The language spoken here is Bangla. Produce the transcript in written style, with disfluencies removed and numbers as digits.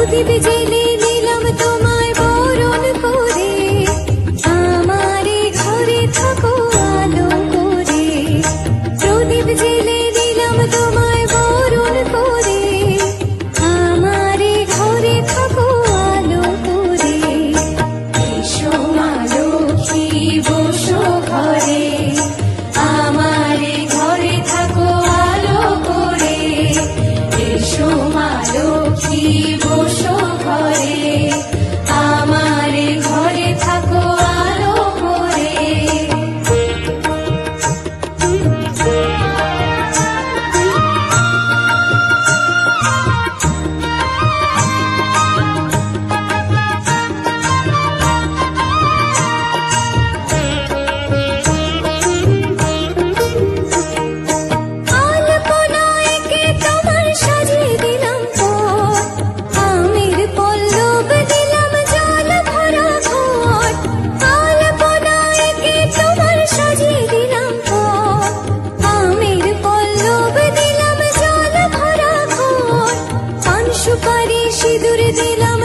প্রদীপ জেলে দিলাম তোমায় বরণ করে, আমারে ঘরে থাকো আলো করে। প্রদীপ জেলে দিলাম তোমায় বরণ করে, আমারে ঘরে থাকো আলো করে। এসো মা লক্ষ্মী বসো ঘরে, আমারে ঘরে থাকো আলো করে। এসো মা লক্ষ্মী বসো ঘরে, আমারে ঘরে থাকো আলো করে। আলপনায় কে তোমার সাজিয়ে দিলাম পথ, আমের পল্লব দিলাম জল ভরা ঘট। আলপনায় কে তোমার সাজিয়ে দিলাম পথ, আমের পল্লব দিলাম জল ভরা ঘট। পান সুপারি সিঁদুর দিলাম